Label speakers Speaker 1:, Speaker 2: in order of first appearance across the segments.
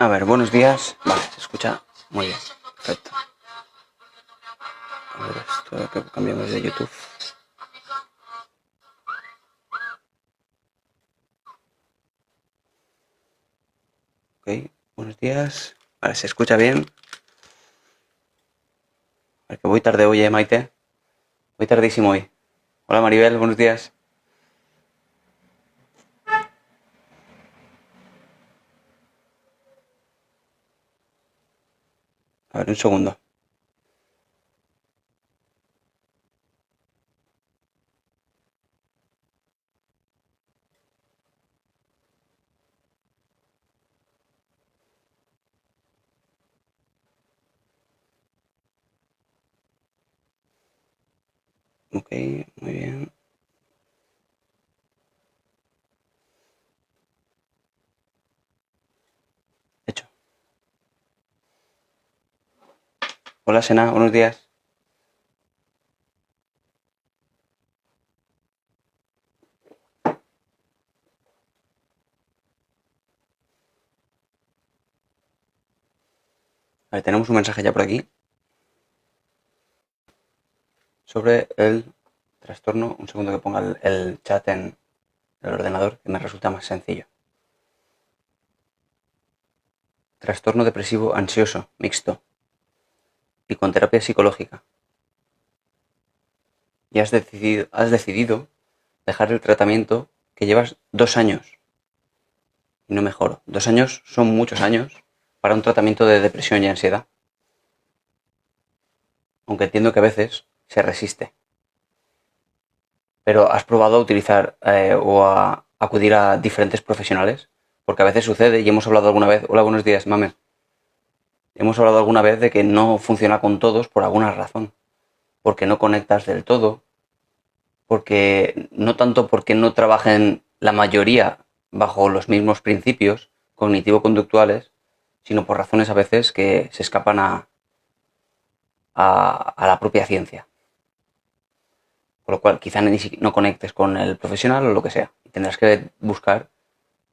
Speaker 1: A ver, buenos días. Vale, se escucha muy bien. Perfecto. A ver, esto que cambiamos de YouTube. Ok, buenos días. Vale, se escucha bien. A ver, que voy tarde hoy, Maite. Voy tardísimo hoy. Hola, Maribel, buenos días. A ver, un segundo. Ok, muy bien. Hecho. Hola, Sena, buenos días. A ver, tenemos un mensaje ya por aquí sobre el trastorno. Un segundo que ponga el chat en el ordenador, que me resulta más sencillo. Trastorno depresivo ansioso mixto y con terapia psicológica. Y has decidido dejar el tratamiento que llevas 2 años y no mejoro. 2 años son muchos años para un tratamiento de depresión y ansiedad. Aunque entiendo que a veces se resiste. Pero ¿has probado a utilizar o a acudir a diferentes profesionales? Porque a veces sucede, y hemos hablado alguna vez, hola, buenos días, mamen. Hemos hablado alguna vez de que no funciona con todos por alguna razón. Porque no conectas del todo, porque no tanto porque no trabajen la mayoría bajo los mismos principios cognitivo-conductuales, sino por razones a veces que se escapan a la propia ciencia. Por lo cual quizá no conectes con el profesional o lo que sea. Tendrás que buscar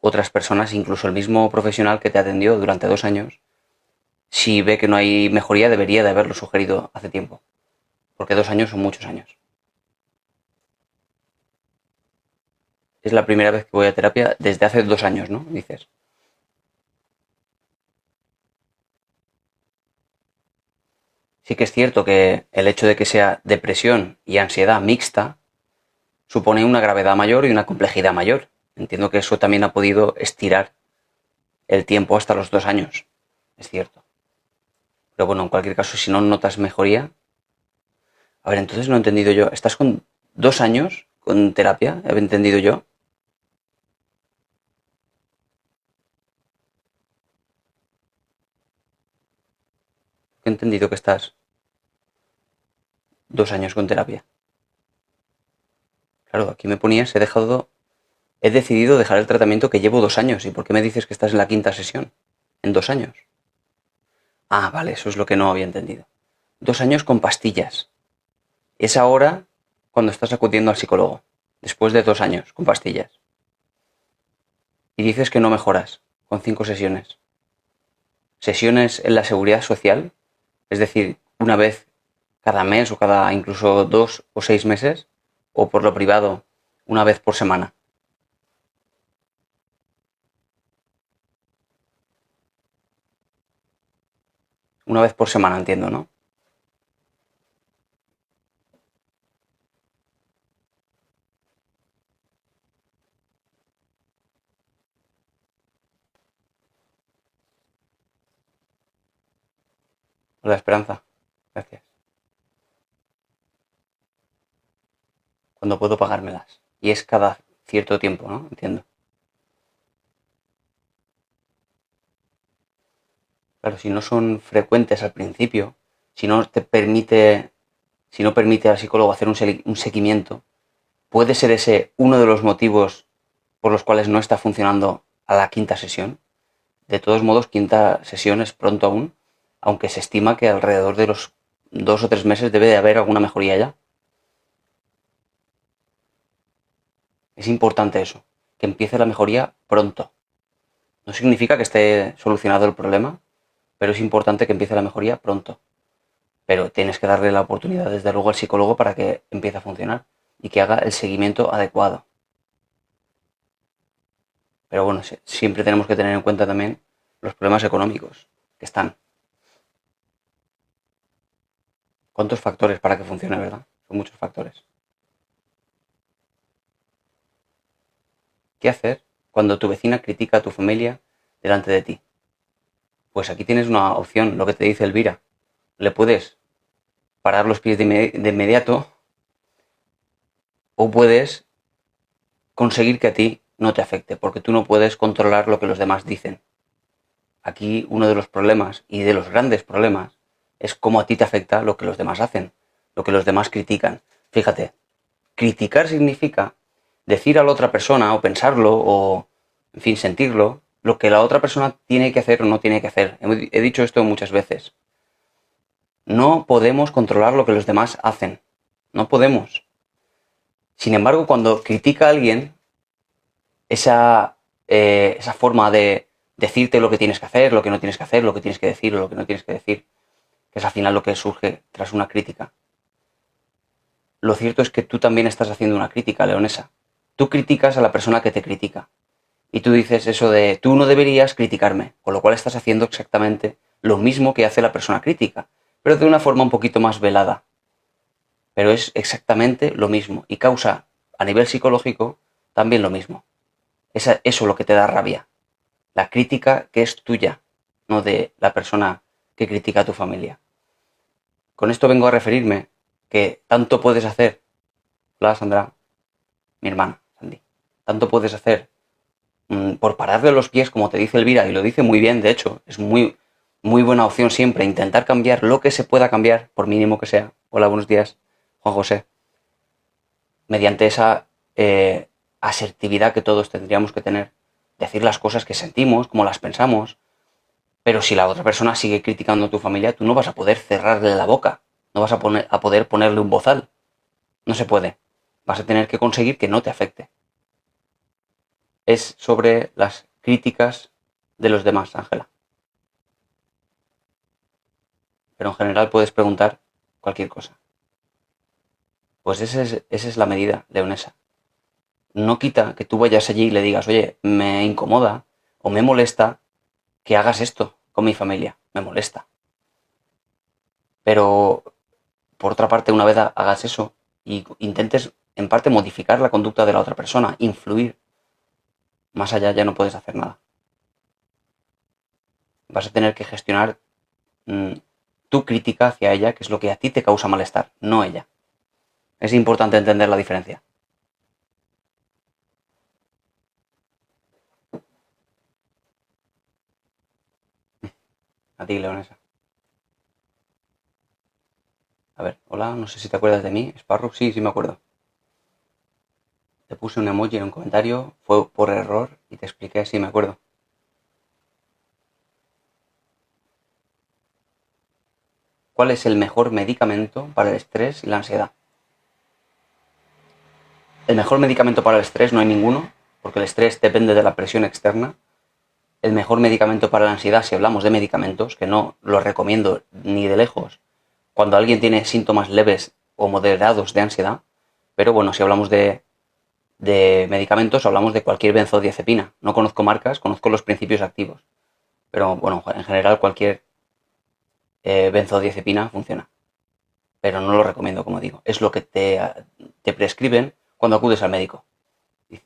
Speaker 1: otras personas, incluso el mismo profesional que te atendió durante 2 años. Si ve que no hay mejoría, debería de haberlo sugerido hace tiempo. Porque 2 años son muchos años. Es la primera vez que voy a terapia desde hace 2 años, ¿no? Dices. Sí que es cierto que el hecho de que sea depresión y ansiedad mixta supone una gravedad mayor y una complejidad mayor. Entiendo que eso también ha podido estirar el tiempo hasta los 2 años. Es cierto. Pero bueno, en cualquier caso, si no notas mejoría. A ver, entonces no he entendido yo. ¿Estás con 2 años con terapia? ¿He entendido yo? He entendido que estás 2 años con terapia. Claro, aquí me ponías, he decidido dejar el tratamiento que llevo 2 años. ¿Y por qué me dices que estás en la quinta sesión? En 2 años. Ah, vale, eso es lo que no había entendido. 2 años con pastillas. Es ahora cuando estás acudiendo al psicólogo. Después de 2 años con pastillas. Y dices que no mejoras con 5 sesiones. Sesiones en la seguridad social, es decir, una vez cada mes o cada incluso 2 o 6 meses, o por lo privado, una vez por semana. Una vez por semana, entiendo, ¿no? La esperanza. Gracias. Cuando puedo pagármelas. Y es cada cierto tiempo, ¿no? Entiendo. Claro, si no son frecuentes al principio, si no te permite, si no permite al psicólogo hacer un seguimiento, puede ser ese uno de los motivos por los cuales no está funcionando a la quinta sesión. De todos modos, quinta sesión es pronto aún, aunque se estima que alrededor de los 2 o 3 meses debe de haber alguna mejoría ya. Es importante eso, que empiece la mejoría pronto. No significa que esté solucionado el problema, pero es importante que empiece la mejoría pronto. Pero tienes que darle la oportunidad desde luego al psicólogo para que empiece a funcionar y que haga el seguimiento adecuado. Pero bueno, siempre tenemos que tener en cuenta también los problemas económicos que están. ¿Cuántos factores para que funcione, verdad? Son muchos factores. ¿Qué hacer cuando tu vecina critica a tu familia delante de ti? Pues aquí tienes una opción, lo que te dice Elvira. Le puedes parar los pies de inmediato o puedes conseguir que a ti no te afecte, porque tú no puedes controlar lo que los demás dicen. Aquí uno de los problemas, y de los grandes problemas, es cómo a ti te afecta lo que los demás hacen, lo que los demás critican. Fíjate, criticar significa decir a la otra persona, o pensarlo, o, en fin, sentirlo, lo que la otra persona tiene que hacer o no tiene que hacer. He dicho esto muchas veces. No podemos controlar lo que los demás hacen. No podemos. Sin embargo, cuando critica a alguien, esa forma de decirte lo que tienes que hacer, lo que no tienes que hacer, lo que tienes que decir o lo que no tienes que decir, que es al final lo que surge tras una crítica. Lo cierto es que tú también estás haciendo una crítica, leonesa. Tú criticas a la persona que te critica. Y tú dices eso de, tú no deberías criticarme, con lo cual estás haciendo exactamente lo mismo que hace la persona crítica, pero de una forma un poquito más velada. Pero es exactamente lo mismo y causa, a nivel psicológico, también lo mismo. Es eso lo que te da rabia. La crítica que es tuya, no de la persona que critica a tu familia. Con esto vengo a referirme que tanto puedes hacer, la Sandra, mi hermana, Sandy, tanto puedes hacer por pararle los pies, como te dice Elvira, y lo dice muy bien, de hecho, es muy, muy buena opción siempre intentar cambiar lo que se pueda cambiar, por mínimo que sea. Hola, buenos días, Juan José. Mediante esa asertividad que todos tendríamos que tener, decir las cosas que sentimos, como las pensamos, pero si la otra persona sigue criticando a tu familia, tú no vas a poder cerrarle la boca, no vas a poder ponerle un bozal, no se puede, vas a tener que conseguir que no te afecte. Es sobre las críticas de los demás, Ángela. Pero en general puedes preguntar cualquier cosa. Pues esa es la medida, leonesa. No quita que tú vayas allí y le digas, oye, me incomoda o me molesta que hagas esto con mi familia. Me molesta. Pero, por otra parte, una vez hagas eso y intentes, en parte, modificar la conducta de la otra persona, influir, más allá ya no puedes hacer nada. Vas a tener que gestionar tu crítica hacia ella, que es lo que a ti te causa malestar, no ella. Es importante entender la diferencia. A ti, leonesa. A ver, hola, no sé si te acuerdas de mí. Sparrow, sí me acuerdo. Te puse un emoji en un comentario, fue por error y te expliqué, sí me acuerdo. ¿Cuál es el mejor medicamento para el estrés y la ansiedad? El mejor medicamento para el estrés no hay ninguno, porque el estrés depende de la presión externa. El mejor medicamento para la ansiedad, si hablamos de medicamentos, que no los recomiendo ni de lejos, cuando alguien tiene síntomas leves o moderados de ansiedad, pero bueno, si hablamos de medicamentos, hablamos de cualquier benzodiazepina. No conozco marcas, conozco los principios activos. Pero bueno, en general cualquier benzodiazepina funciona. Pero no lo recomiendo, como digo. Es lo que te prescriben cuando acudes al médico.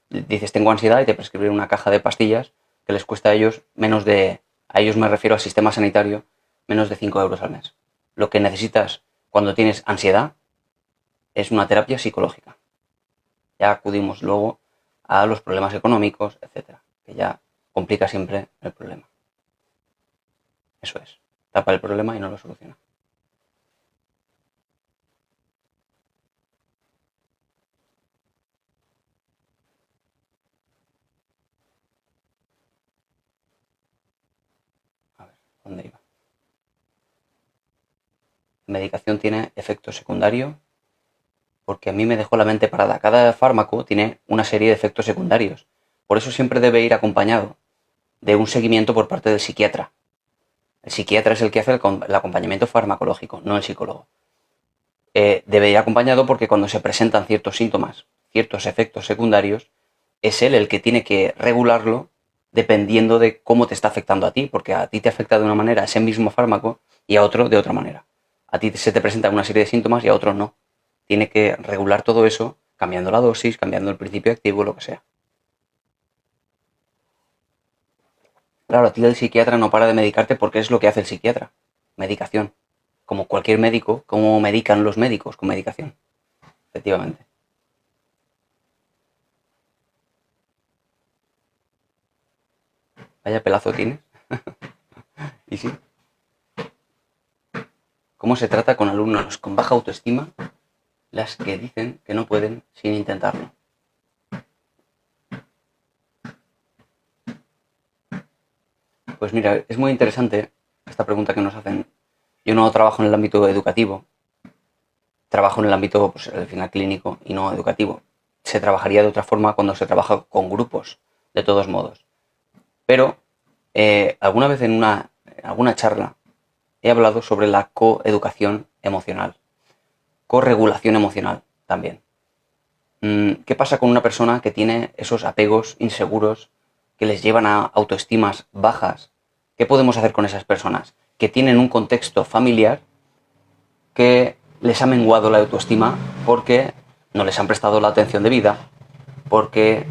Speaker 1: Dices, tengo ansiedad y te prescriben una caja de pastillas que les cuesta a ellos a ellos me refiero al sistema sanitario, menos de 5 euros al mes. Lo que necesitas cuando tienes ansiedad es una terapia psicológica. Ya acudimos luego a los problemas económicos, etcétera, que ya complica siempre el problema. Eso es, tapa el problema y no lo soluciona. A ver, ¿dónde iba? La medicación tiene efecto secundario porque a mí me dejó la mente parada. Cada fármaco tiene una serie de efectos secundarios. Por eso siempre debe ir acompañado de un seguimiento por parte del psiquiatra. El psiquiatra es el que hace el acompañamiento farmacológico, no el psicólogo. Debe ir acompañado porque cuando se presentan ciertos síntomas, ciertos efectos secundarios, es él el que tiene que regularlo dependiendo de cómo te está afectando a ti, porque a ti te afecta de una manera ese mismo fármaco y a otro de otra manera. A ti se te presentan una serie de síntomas y a otro no. Tiene que regular todo eso cambiando la dosis, cambiando el principio activo, lo que sea. Claro, a ti el psiquiatra no para de medicarte porque es lo que hace el psiquiatra. Medicación. Como cualquier médico, como medican los médicos con medicación. Efectivamente. Vaya pelazo tienes. ¿Y sí? ¿Cómo se trata con alumnos con baja autoestima, las que dicen que no pueden sin intentarlo? Pues mira, es muy interesante esta pregunta que nos hacen. Yo no trabajo en el ámbito educativo, trabajo en el ámbito, pues, al final clínico y no educativo. Se trabajaría de otra forma cuando se trabaja con grupos, de todos modos. Pero alguna vez en alguna charla he hablado sobre la coeducación emocional, corregulación emocional también. ¿Qué pasa con una persona que tiene esos apegos inseguros que les llevan a autoestimas bajas? ¿Qué podemos hacer con esas personas que tienen un contexto familiar que les ha menguado la autoestima porque no les han prestado la atención debida, porque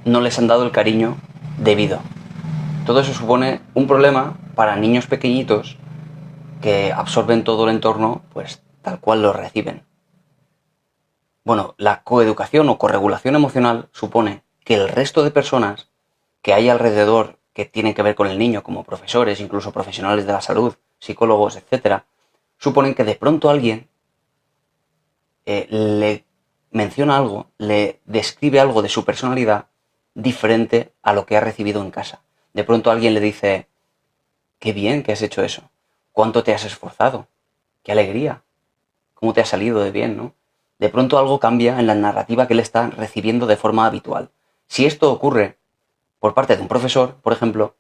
Speaker 1: no les han dado el cariño debido? Todo eso supone un problema para niños pequeñitos que absorben todo el entorno pues tal cual lo reciben. Bueno, la coeducación o corregulación emocional supone que el resto de personas que hay alrededor que tienen que ver con el niño, como profesores, incluso profesionales de la salud, psicólogos, etcétera, suponen que de pronto alguien le menciona algo, le describe algo de su personalidad diferente a lo que ha recibido en casa. De pronto alguien le dice: qué bien que has hecho eso, cuánto te has esforzado, qué alegría, cómo te ha salido de bien, ¿no? De pronto algo cambia en la narrativa que él está recibiendo de forma habitual. Si esto ocurre por parte de un profesor, por ejemplo,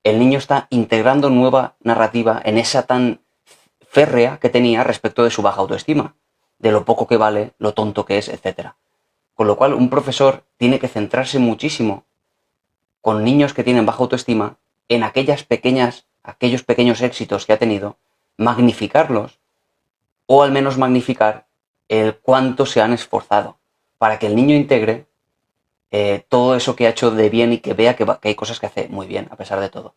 Speaker 1: el niño está integrando nueva narrativa en esa tan férrea que tenía respecto de su baja autoestima, de lo poco que vale, lo tonto que es, etc. Con lo cual, un profesor tiene que centrarse muchísimo con niños que tienen baja autoestima en aquellos pequeños éxitos que ha tenido, magnificarlos, o al menos magnificar el cuánto se han esforzado, para que el niño integre todo eso que ha hecho de bien y que vea que hay cosas que hace muy bien, a pesar de todo.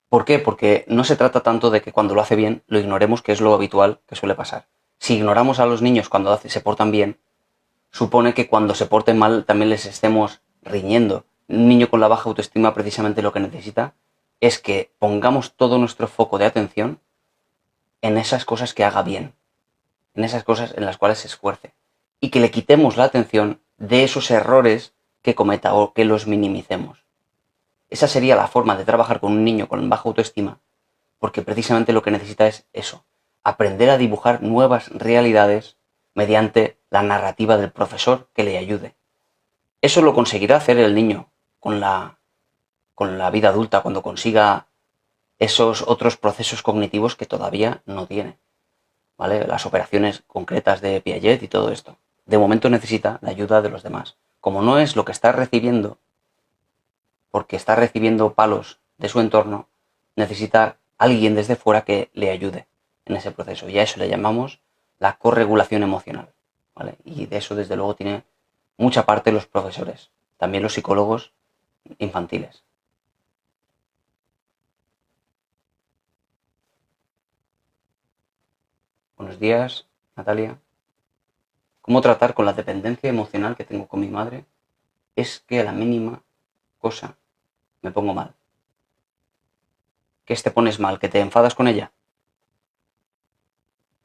Speaker 1: ¿Por qué? Porque no se trata tanto de que cuando lo hace bien lo ignoremos, que es lo habitual que suele pasar. Si ignoramos a los niños cuando se portan bien, supone que cuando se porten mal también les estemos riñendo. Un niño con la baja autoestima precisamente lo que necesita es que pongamos todo nuestro foco de atención en esas cosas que haga bien, en esas cosas en las cuales se esfuerce, y que le quitemos la atención de esos errores que cometa o que los minimicemos. Esa sería la forma de trabajar con un niño con baja autoestima, porque precisamente lo que necesita es eso, aprender a dibujar nuevas realidades mediante la narrativa del profesor que le ayude. Eso lo conseguirá hacer el niño con la vida adulta, cuando consiga esos otros procesos cognitivos que todavía no tiene, ¿vale? Las operaciones concretas de Piaget y todo esto. De momento necesita la ayuda de los demás. Como no es lo que está recibiendo, porque está recibiendo palos de su entorno, necesita alguien desde fuera que le ayude en ese proceso. Y a eso le llamamos la corregulación emocional, ¿vale? Y de eso, desde luego, tiene mucha parte los profesores, también los psicólogos infantiles. Buenos días, Natalia. ¿Cómo tratar con la dependencia emocional que tengo con mi madre? Es que a la mínima cosa me pongo mal. ¿Qué te pones mal? ¿Que te enfadas con ella?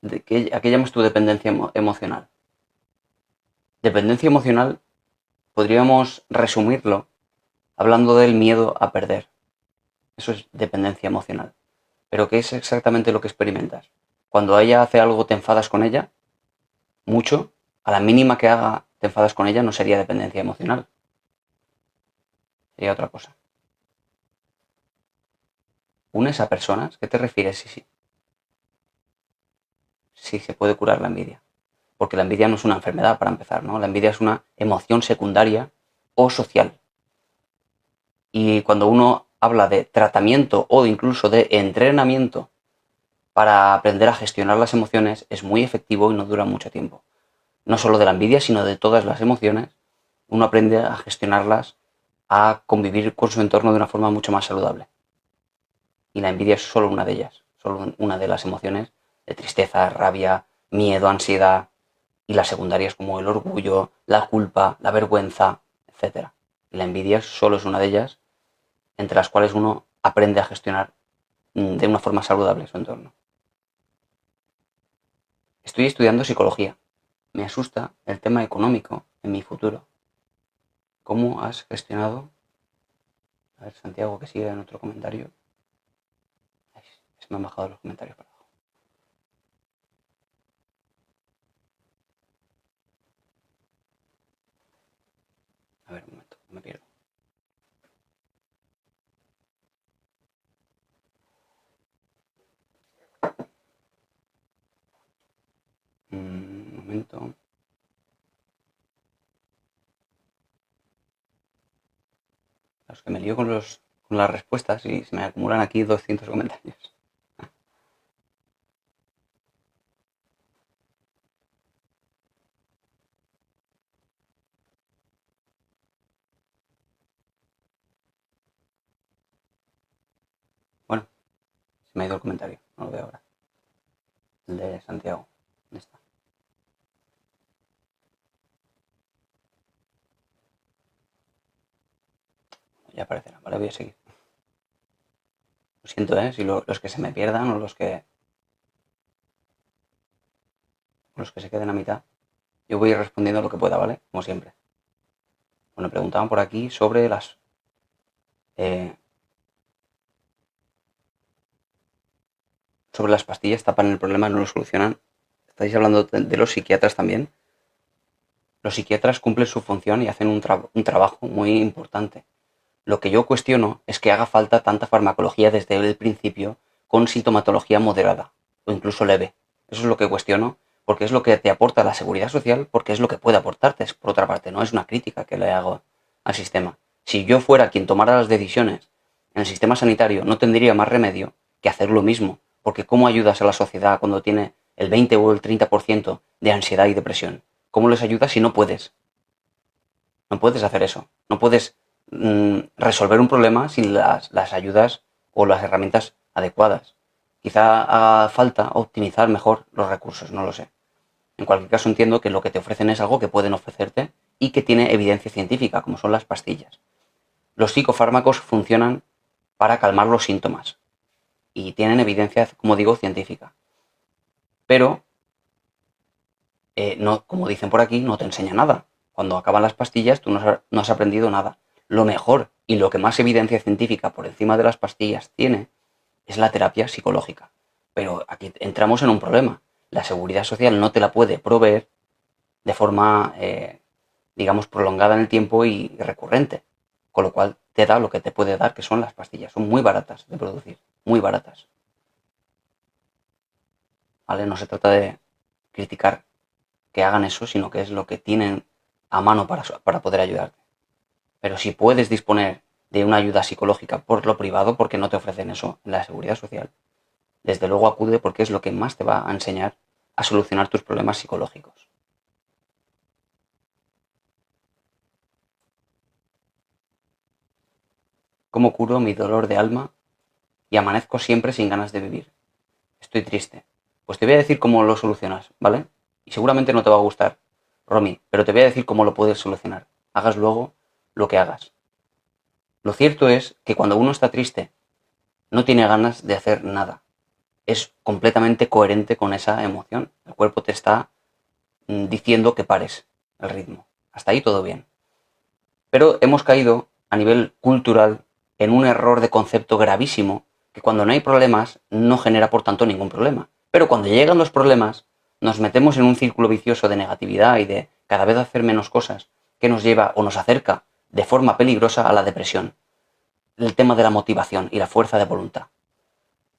Speaker 1: ¿A qué llamas tu dependencia emocional? Dependencia emocional podríamos resumirlo hablando del miedo a perder. Eso es dependencia emocional. ¿Pero qué es exactamente lo que experimentas? Cuando ella hace algo, ¿te enfadas con ella? Mucho. A la mínima que haga, te enfadas con ella, no sería dependencia emocional. sería otra cosa. ¿Unes a personas? ¿Qué te refieres? Sí se puede curar la envidia. Porque la envidia no es una enfermedad, para empezar, ¿no? La envidia es una emoción secundaria o social. Y cuando uno habla de tratamiento o incluso de entrenamiento para aprender a gestionar las emociones, es muy efectivo y no dura mucho tiempo. No solo de la envidia, sino de todas las emociones. Uno aprende a gestionarlas, a convivir con su entorno de una forma mucho más saludable. Y la envidia es solo una de ellas, solo una de las emociones de tristeza, rabia, miedo, ansiedad, y las secundarias como el orgullo, la culpa, la vergüenza, etc. Y la envidia solo es una de ellas, entre las cuales uno aprende a gestionar de una forma saludable su entorno. Estoy estudiando psicología. Me asusta el tema económico en mi futuro. ¿Cómo has gestionado? A ver, Santiago, que sigue en otro comentario. Ay, se me han bajado los comentarios para abajo. A ver, un momento, me pierdo. Un momento. Es que me lío con las respuestas y se me acumulan aquí 200 comentarios. Bueno, se me ha ido el comentario, no lo veo ahora. El de Santiago. ¿Dónde está? Ya aparecerá. Vale, voy a seguir. Lo siento, si los que se me pierdan o los que se queden a mitad. Yo voy respondiendo lo que pueda, ¿vale? Como siempre. Bueno, preguntaban por aquí sobre las... sobre las pastillas, tapan el problema, no lo solucionan. Estáis hablando de los psiquiatras también. Los psiquiatras cumplen su función y hacen un trabajo muy importante. Lo que yo cuestiono es que haga falta tanta farmacología desde el principio con sintomatología moderada o incluso leve. Eso es lo que cuestiono, porque es lo que te aporta la seguridad social, porque es lo que puede aportarte. Por otra parte, no es una crítica que le hago al sistema. Si yo fuera quien tomara las decisiones en el sistema sanitario, no tendría más remedio que hacer lo mismo, porque ¿cómo ayudas a la sociedad cuando tiene el 20 o el 30% de ansiedad y depresión? ¿Cómo les ayudas si no puedes? No puedes hacer eso. No puedes resolver un problema sin las ayudas o las herramientas adecuadas. Quizá haga falta optimizar mejor los recursos, no lo sé. En cualquier caso entiendo que lo que te ofrecen es algo que pueden ofrecerte y que tiene evidencia científica, como son las pastillas. Los psicofármacos funcionan para calmar los síntomas y tienen evidencia, como digo, científica. Pero, no, como dicen por aquí, no te enseña nada. Cuando acaban las pastillas tú no has aprendido nada. Lo mejor y lo que más evidencia científica por encima de las pastillas tiene es la terapia psicológica. Pero aquí entramos en un problema. La seguridad social no te la puede proveer de forma, digamos, prolongada en el tiempo y recurrente. Con lo cual te da lo que te puede dar, que son las pastillas. Son muy baratas de producir, muy baratas. ¿Vale? No se trata de criticar que hagan eso, sino que es lo que tienen a mano para poder ayudarte. Pero si puedes disponer de una ayuda psicológica por lo privado, porque no te ofrecen eso en la seguridad social, desde luego acude porque es lo que más te va a enseñar a solucionar tus problemas psicológicos. ¿Cómo curo mi dolor de alma y amanezco siempre sin ganas de vivir? Estoy triste. Pues te voy a decir cómo lo solucionas, ¿vale? Y seguramente no te va a gustar, Romy, pero te voy a decir cómo lo puedes solucionar. Hagas luego lo que hagas. Lo cierto es que cuando uno está triste, no tiene ganas de hacer nada. Es completamente coherente con esa emoción. El cuerpo te está diciendo que pares el ritmo. Hasta ahí todo bien. Pero hemos caído a nivel cultural en un error de concepto gravísimo, que cuando no hay problemas no genera por tanto ningún problema. Pero cuando llegan los problemas nos metemos en un círculo vicioso de negatividad y de cada vez hacer menos cosas que nos lleva o nos acerca de forma peligrosa a la depresión. El tema de la motivación y la fuerza de voluntad.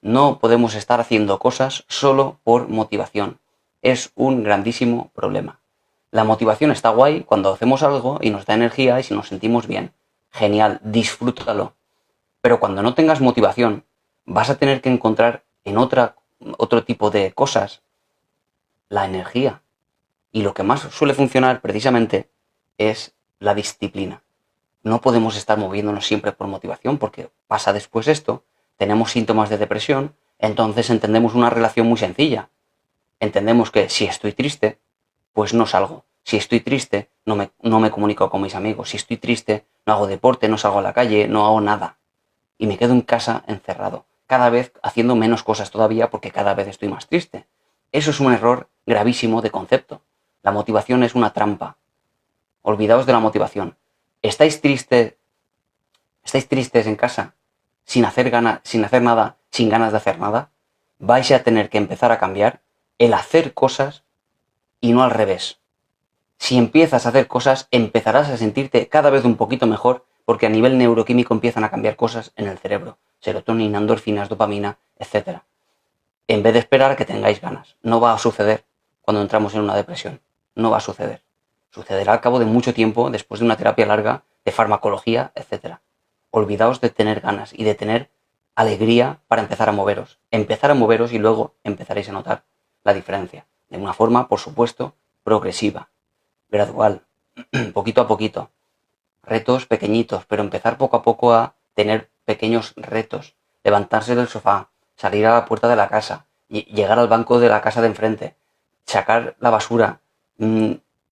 Speaker 1: No podemos estar haciendo cosas solo por motivación. Es un grandísimo problema. La motivación está guay cuando hacemos algo y nos da energía y si nos sentimos bien. Genial, disfrútalo. Pero cuando no tengas motivación, vas a tener que encontrar en otro tipo de cosas la energía. Y lo que más suele funcionar precisamente es la disciplina. No podemos estar moviéndonos siempre por motivación porque pasa después esto, tenemos síntomas de depresión, entonces entendemos una relación muy sencilla. Entendemos que si estoy triste, pues no salgo. Si estoy triste, no me comunico con mis amigos. Si estoy triste, no hago deporte, no salgo a la calle, no hago nada. Y me quedo en casa encerrado, cada vez haciendo menos cosas todavía porque cada vez estoy más triste. Eso es un error gravísimo de concepto. La motivación es una trampa. Olvidaos de la motivación. ¿Estáis tristes en casa sin hacer nada, sin ganas de hacer nada? Vais a tener que empezar a cambiar el hacer cosas y no al revés. Si empiezas a hacer cosas, empezarás a sentirte cada vez un poquito mejor porque a nivel neuroquímico empiezan a cambiar cosas en el cerebro. Serotonina, endorfinas, dopamina, etc. En vez de esperar a que tengáis ganas. No va a suceder cuando entramos en una depresión. No va a suceder. Sucederá al cabo de mucho tiempo, después de una terapia larga, de farmacología, etc. Olvidaos de tener ganas y de tener alegría para empezar a moveros. Empezar a moveros y luego empezaréis a notar la diferencia. De una forma, por supuesto, progresiva, gradual, poquito a poquito. Retos pequeñitos, pero empezar poco a poco a tener pequeños retos. Levantarse del sofá, salir a la puerta de la casa, llegar al banco de la casa de enfrente, sacar la basura,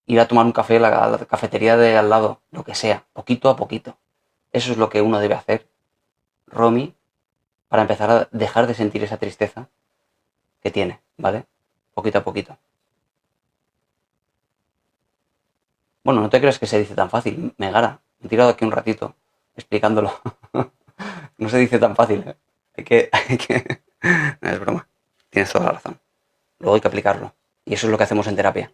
Speaker 1: ir a tomar un café a la cafetería de al lado, lo que sea, poquito a poquito. Eso es lo que uno debe hacer, Romy, para empezar a dejar de sentir esa tristeza que tiene, ¿vale? Poquito a poquito. Bueno, no te creas que se dice tan fácil, Megara. Me he tirado aquí un ratito explicándolo. No se dice tan fácil, ¿eh? Hay que... No, es broma. Tienes toda la razón. Luego hay que aplicarlo. Y eso es lo que hacemos en terapia.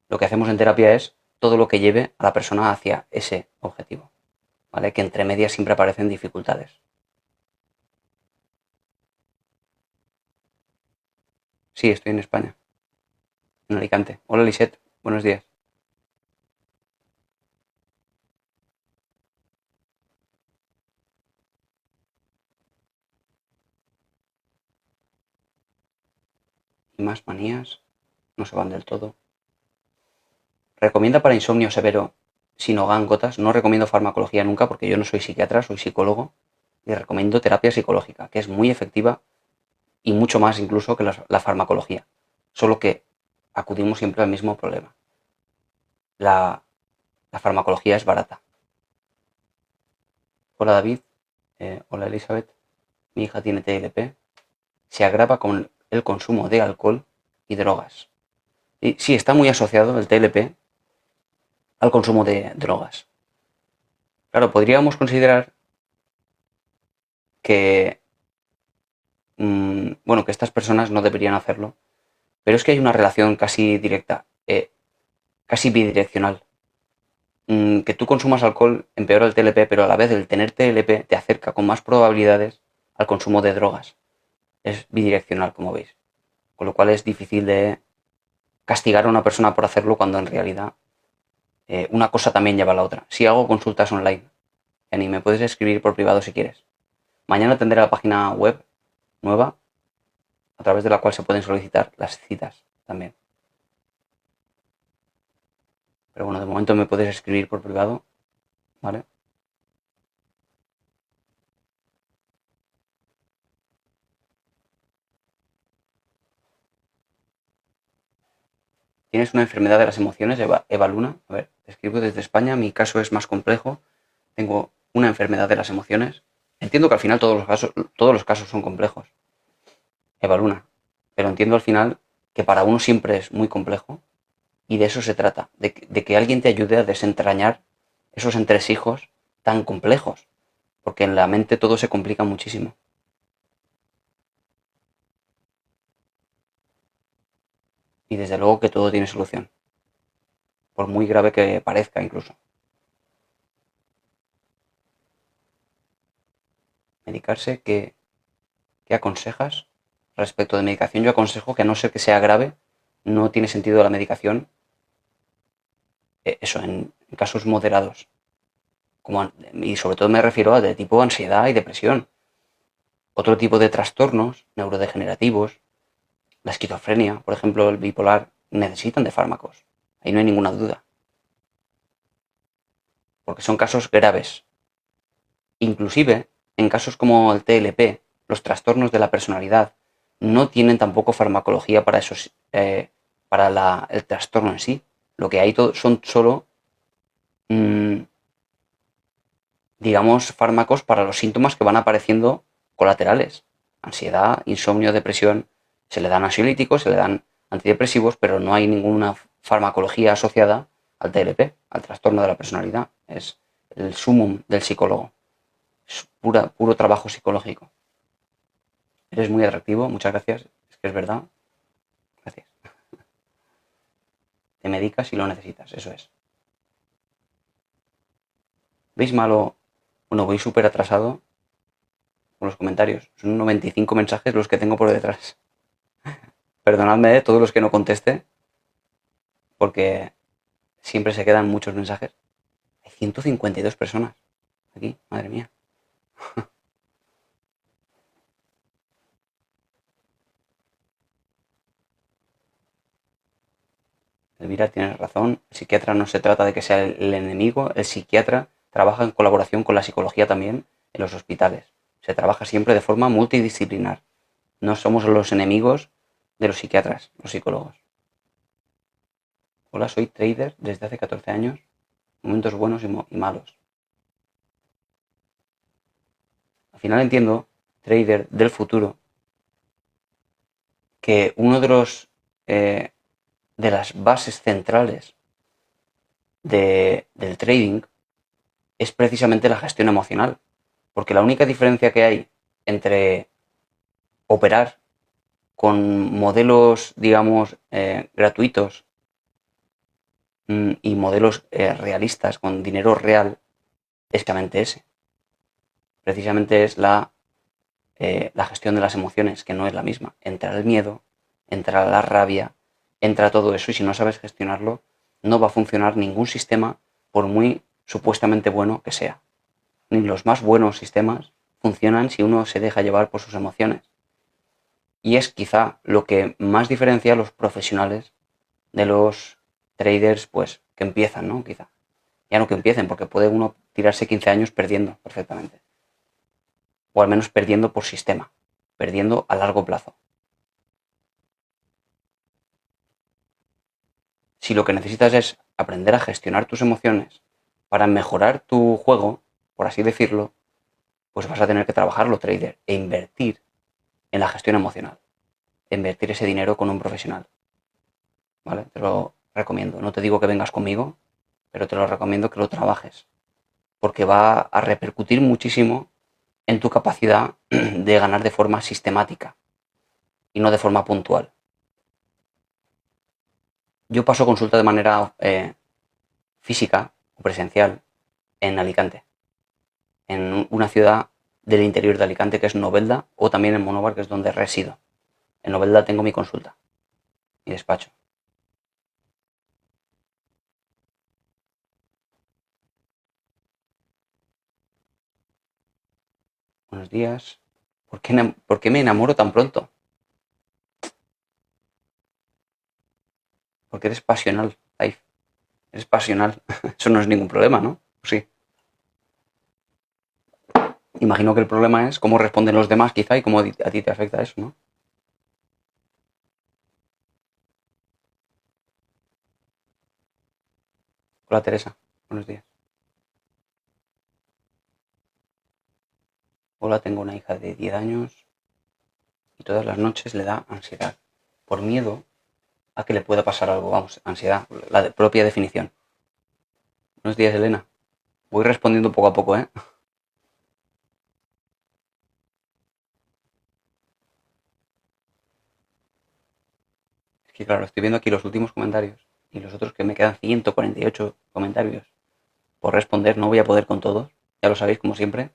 Speaker 1: Lo que hacemos en terapia es todo lo que lleve a la persona hacia ese objetivo. ¿Vale? Que entre medias siempre aparecen dificultades. Sí, estoy en España. En Alicante. Hola, Lisette. Buenos días. Y más manías. No se van del todo. Recomienda para insomnio severo Sinogan gotas. No recomiendo farmacología nunca porque yo no soy psiquiatra, soy psicólogo. Y recomiendo terapia psicológica, que es muy efectiva y mucho más incluso que la farmacología. Solo que acudimos siempre al mismo problema. La farmacología es barata. Hola David, hola Elizabeth, mi hija tiene TLP, se agrava con el consumo de alcohol y drogas. Y sí, está muy asociado el TLP al consumo de drogas. Claro, podríamos considerar que, bueno, que estas personas no deberían hacerlo, pero es que hay una relación casi directa, casi bidireccional. Que tú consumas alcohol empeora el TLP, pero a la vez el tener TLP te acerca con más probabilidades al consumo de drogas. Es bidireccional, como veis. Con lo cual es difícil de castigar a una persona por hacerlo cuando en realidad una cosa también lleva a la otra. Si hago consultas online, y me puedes escribir por privado si quieres. Mañana tendré la página web nueva a través de la cual se pueden solicitar las citas también. Pero bueno, de momento me puedes escribir por privado, ¿vale? ¿Tienes una enfermedad de las emociones, Eva Luna? A ver, te escribo desde España, mi caso es más complejo. Tengo una enfermedad de las emociones. Entiendo que al final todos los casos son complejos, Eva Luna. Pero entiendo al final que para uno siempre es muy complejo y de eso se trata, de que alguien te ayude a desentrañar esos entresijos tan complejos, porque en la mente todo se complica muchísimo. Y desde luego que todo tiene solución, por muy grave que parezca incluso. Medicarse, ¿qué aconsejas respecto de medicación? Yo aconsejo que a no ser que sea grave, no tiene sentido la medicación, eso, en casos moderados. Y sobre todo me refiero a de tipo ansiedad y depresión. Otro tipo de trastornos neurodegenerativos, la esquizofrenia, por ejemplo, el bipolar, necesitan de fármacos. Ahí no hay ninguna duda. Porque son casos graves. Inclusive, en casos como el TLP, los trastornos de la personalidad, no tienen tampoco farmacología para esos, para el trastorno en sí. Lo que hay son solo, digamos, fármacos para los síntomas que van apareciendo colaterales. Ansiedad, insomnio, depresión. Se le dan ansiolíticos, se le dan antidepresivos, pero no hay ninguna farmacología asociada al TLP, al trastorno de la personalidad. Es el sumum del psicólogo. Es puro trabajo psicológico. Eres muy atractivo, muchas gracias. Es que es verdad. Gracias. Te medicas si lo necesitas, eso es. ¿Veis malo? Bueno, voy súper atrasado con los comentarios. Son 95 mensajes los que tengo por detrás. Perdonadme de todos los que no conteste, porque siempre se quedan muchos mensajes. Hay 152 personas aquí, madre mía. Elvira, tienes razón. El psiquiatra no se trata de que sea el enemigo. El psiquiatra trabaja en colaboración con la psicología también en los hospitales. Se trabaja siempre de forma multidisciplinar. No somos los enemigos de los psiquiatras, los psicólogos. Hola, soy trader desde hace 14 años. Momentos buenos y malos. Al final entiendo, trader del futuro, que uno de las bases centrales del trading es precisamente la gestión emocional. Porque la única diferencia que hay entre operar con modelos, digamos, gratuitos y modelos realistas, con dinero real, es precisamente ese. Precisamente es la gestión de las emociones, que no es la misma. Entra el miedo, entra la rabia, entra todo eso, y si no sabes gestionarlo, no va a funcionar ningún sistema, por muy supuestamente bueno que sea. Ni los más buenos sistemas funcionan si uno se deja llevar por sus emociones. Y es quizá lo que más diferencia a los profesionales de los traders, pues, que empiezan, ¿no? Quizá. Ya no que empiecen, porque puede uno tirarse 15 años perdiendo perfectamente. O al menos perdiendo por sistema, perdiendo a largo plazo. Si lo que necesitas es aprender a gestionar tus emociones para mejorar tu juego, por así decirlo, pues vas a tener que trabajarlo, trader, e invertir en la gestión emocional. Invertir ese dinero con un profesional. ¿Vale? Te lo recomiendo. No te digo que vengas conmigo, pero te lo recomiendo que lo trabajes. Porque va a repercutir muchísimo en tu capacidad de ganar de forma sistemática y no de forma puntual. Yo paso consulta de manera física o presencial en Alicante, en una ciudad del interior de Alicante que es Novelda, o también en Monóvar, que es donde resido. En Novelda tengo mi consulta, mi despacho. Buenos días. ¿Por qué me enamoro tan pronto? Porque eres pasional, Taif. Eres pasional. Eso no es ningún problema, ¿no? Sí. Imagino que el problema es cómo responden los demás, quizá, y cómo a ti te afecta eso, ¿no? Hola, Teresa. Buenos días. Hola, tengo una hija de 10 años y todas las noches le da ansiedad. Por miedo a que le pueda pasar algo. Vamos, ansiedad, la propia definición. Buenos días, Elena. Voy respondiendo poco a poco, ¿eh? Es que claro, estoy viendo aquí los últimos comentarios y los otros que me quedan 148 comentarios por responder. No voy a poder con todos. Ya lo sabéis, como siempre.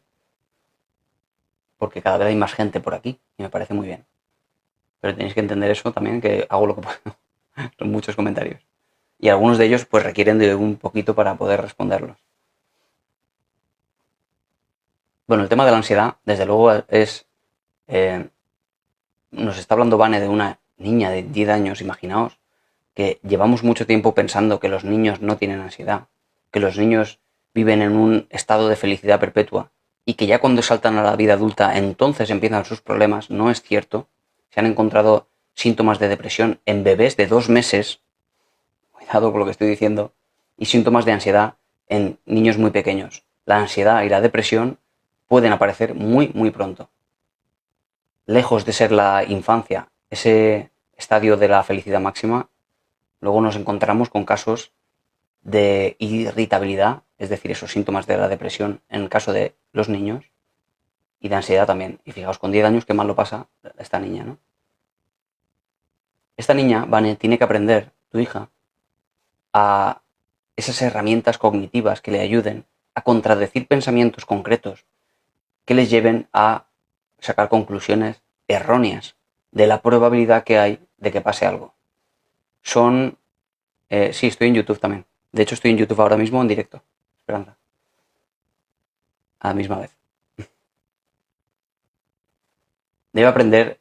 Speaker 1: porque cada vez hay más gente por aquí y me parece muy bien. Pero tenéis que entender eso también, que hago lo que puedo. Son muchos comentarios. Y algunos de ellos pues requieren de un poquito para poder responderlos. Bueno, el tema de la ansiedad, desde luego, es... nos está hablando Vane de una niña de 10 años, imaginaos, que llevamos mucho tiempo pensando que los niños no tienen ansiedad, que los niños viven en un estado de felicidad perpetua y que ya cuando saltan a la vida adulta entonces empiezan sus problemas. No es cierto. Se han encontrado síntomas de depresión en bebés de 2 meses, cuidado con lo que estoy diciendo, y síntomas de ansiedad en niños muy pequeños. La ansiedad y la depresión pueden aparecer muy, muy pronto. Lejos de ser la infancia, ese estadio de la felicidad máxima, luego nos encontramos con casos de irritabilidad, es decir, esos síntomas de la depresión en el caso de los niños, y de ansiedad también. Y fijaos, con 10 años qué mal lo pasa esta niña, ¿no? Esta niña, Vane, tiene que aprender, tu hija, a esas herramientas cognitivas que le ayuden a contradecir pensamientos concretos que les lleven a sacar conclusiones erróneas de la probabilidad que hay de que pase algo. Son... sí, estoy en YouTube también. De hecho, estoy en YouTube ahora mismo en directo. Esperanza. A la misma vez. Debe aprender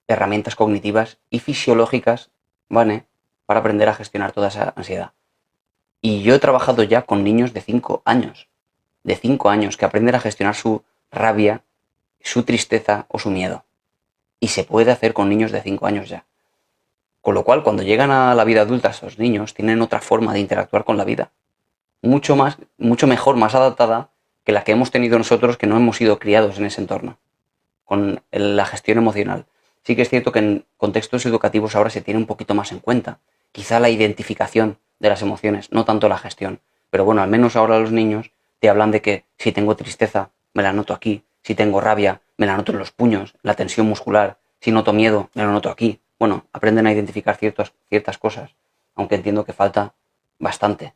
Speaker 1: herramientas cognitivas y fisiológicas, ¿vale? Para aprender a gestionar toda esa ansiedad. Y yo he trabajado ya con niños de 5 años. De 5 años que aprenden a gestionar su rabia, su tristeza o su miedo. Y se puede hacer con niños de 5 años ya. Con lo cual, cuando llegan a la vida adulta, esos niños tienen otra forma de interactuar con la vida. Mucho mejor, más adaptada que la que hemos tenido nosotros que no hemos sido criados en ese entorno, con la gestión emocional. Sí que es cierto que en contextos educativos ahora se tiene un poquito más en cuenta, quizá la identificación de las emociones, no tanto la gestión. Pero bueno, al menos ahora los niños te hablan de que si tengo tristeza, me la noto aquí, si tengo rabia, me la noto en los puños, la tensión muscular, si noto miedo, me lo noto aquí. Bueno, aprenden a identificar ciertas cosas, aunque entiendo que falta bastante.